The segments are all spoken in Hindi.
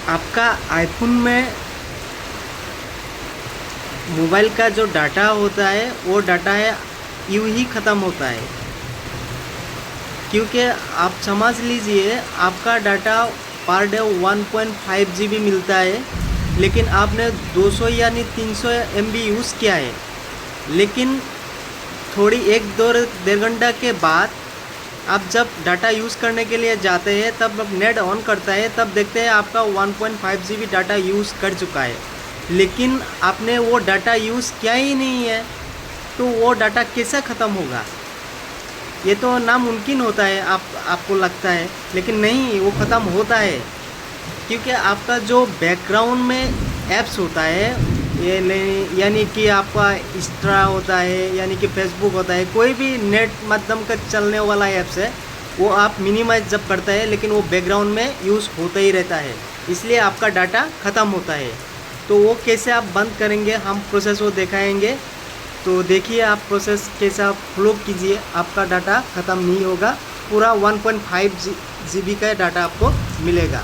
आपका आईफोन में मोबाइल का जो डाटा होता है वो डाटा है यूं ही ख़त्म होता है, क्योंकि आप समझ लीजिए आपका डाटा पर डे 1.5 GB मिलता है, लेकिन आपने 200 यानी 300 MB यूज़ किया है। लेकिन थोड़ी एक दो डेढ़ घंटा के बाद आप जब डाटा यूज़ करने के लिए जाते हैं, तब आप नेट ऑन करता है, तब देखते हैं आपका 1.5 GB डाटा यूज़ कर चुका है, लेकिन आपने वो डाटा यूज़ किया ही नहीं है। तो वो डाटा कैसे ख़त्म होगा? ये तो नामुमकिन होता है, आपको लगता है, लेकिन नहीं, वो ख़त्म होता है। क्योंकि आपका जो बैकग्राउंड में ऐप्स होता है, यानी कि आपका इंस्टा होता है, यानी कि फेसबुक होता है, कोई भी नेट माध्यम का चलने वाला ऐप्स है, वो आप मिनिमाइज जब करता है, लेकिन वो बैकग्राउंड में यूज़ होता ही रहता है, इसलिए आपका डाटा ख़त्म होता है। तो वो कैसे आप बंद करेंगे, हम प्रोसेस वो दिखाएंगे। तो देखिए आप प्रोसेस कैसे आप फॉलो कीजिए, आपका डाटा ख़त्म नहीं होगा, पूरा 1.5 GB का डाटा आपको मिलेगा।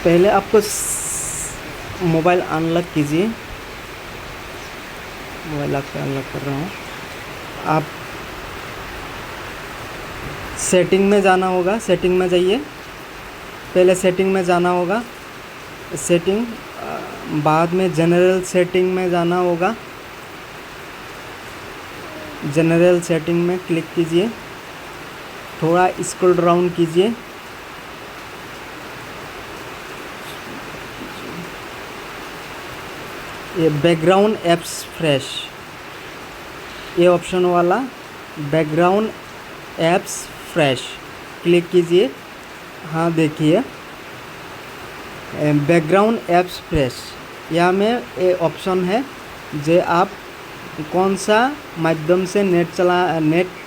पहले आपको मोबाइल अनलॉक कीजिए, मोबाइल आपका अनलॉक कर रहा हूँ। आप सेटिंग में जाना होगा, सेटिंग में जाइए, पहले सेटिंग में जाना होगा, सेटिंग, बाद में जनरल सेटिंग में जाना होगा। जनरल सेटिंग में क्लिक कीजिए, थोड़ा स्क्रॉल डाउन कीजिए, ये बैकग्राउंड एप्स फ्रेश, ये ऑप्शन वाला बैकग्राउंड एप्स फ्रेश क्लिक कीजिए। हाँ देखिए बैकग्राउंड एप्स फ्रेश, यहाँ में ये ऑप्शन है जो आप कौन सा माध्यम से नेट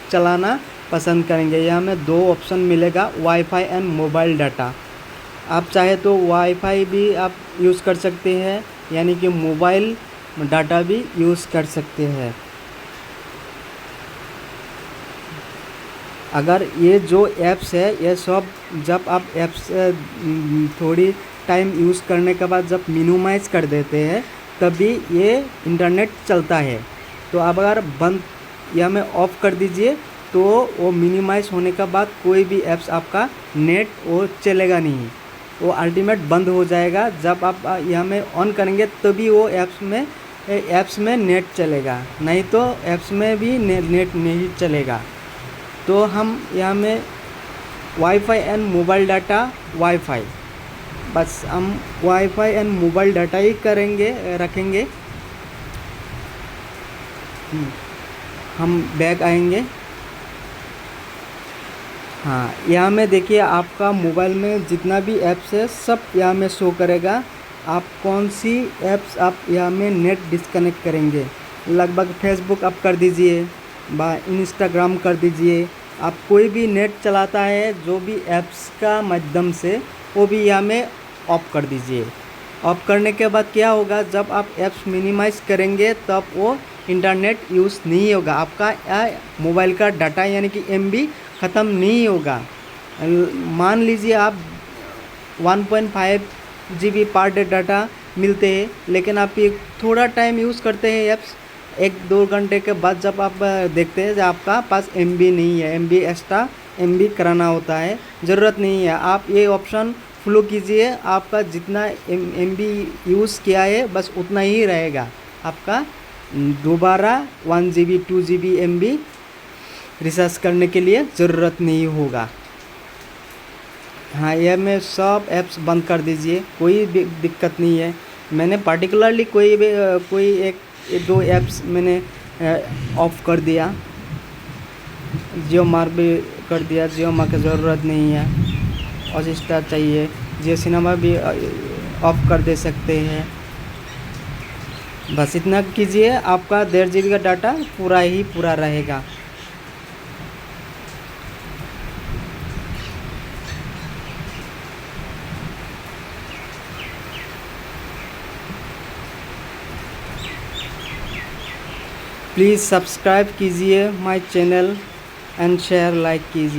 चलाना पसंद करेंगे। यहाँ में दो ऑप्शन मिलेगा, वाईफाई एंड मोबाइल डाटा। आप चाहे तो वाईफाई भी आप यूज़ कर सकते हैं, यानी कि मोबाइल डाटा भी यूज़ कर सकते हैं। अगर ये जो ऐप्स है, ये सब जब आप ऐप्स थोड़ी टाइम यूज़ करने के बाद जब मिनिमाइज़ कर देते हैं, तभी ये इंटरनेट चलता है। तो आप अगर बंद या में ऑफ़ कर दीजिए, तो वो मिनिमाइज़ होने के बाद कोई भी ऐप्स आपका नेट वो चलेगा नहीं, वो अल्टीमेट बंद हो जाएगा। जब आप यहाँ में ऑन करेंगे तभी वो ऐप्स में नेट चलेगा, नहीं तो ऐप्स में भी नेट नहीं चलेगा। तो हम यहाँ में wifi and mobile data, wifi, बस हम वाईफाई एंड मोबाइल डाटा ही रखेंगे। हम बैक आएंगे। हाँ, यहाँ में देखिए आपका मोबाइल में जितना भी ऐप्स है सब यहाँ में शो करेगा। आप कौन सी ऐप्स आप यहाँ में नेट डिस्कनेक्ट करेंगे। लगभग फेसबुक आप कर दीजिए, इंस्टाग्राम कर दीजिए। आप कोई भी नेट चलाता है जो भी ऐप्स का माध्यम से, वो भी यहाँ में ऑफ कर दीजिए। ऑफ करने के बाद क्या होगा, जब आप ऐप्स मिनिमाइज़ करेंगे तब वो इंटरनेट यूज़ नहीं होगा, आपका मोबाइल का डाटा यानी कि MB ख़त्म नहीं होगा। मान लीजिए आप 1.5 GB पर डे डाटा मिलते हैं, लेकिन आप ये थोड़ा टाइम यूज़ करते हैं ऐप्स, 1-2 घंटे के बाद जब आप देखते हैं कि आपका पास MB नहीं है, MB एक्स्ट्रा MB कराना होता है, ज़रूरत नहीं है। आप ये ऑप्शन फॉलो कीजिए, आपका जितना MB यूज़ किया है बस उतना ही रहेगा, आपका दोबारा 1 GB 2 GB MB रिचार्ज करने के लिए ज़रूरत नहीं होगा। हाँ, यह में सब ऐप्स बंद कर दीजिए, कोई भी दिक्कत नहीं है। मैंने पार्टिकुलरली कोई एक दो ऐप्स मैंने ऑफ़ कर दिया, जियो मार्क भी कर दिया, जियो मार्क की ज़रूरत नहीं है, हॉटस्टार चाहिए, जियो सिनेमा भी ऑफ़ कर दे सकते हैं। बस इतना कीजिए, आपका 1.5 GB का डाटा पूरा ही पूरा रहेगा। प्लीज़ सब्सक्राइब कीजिए my channel and share like कीजिए।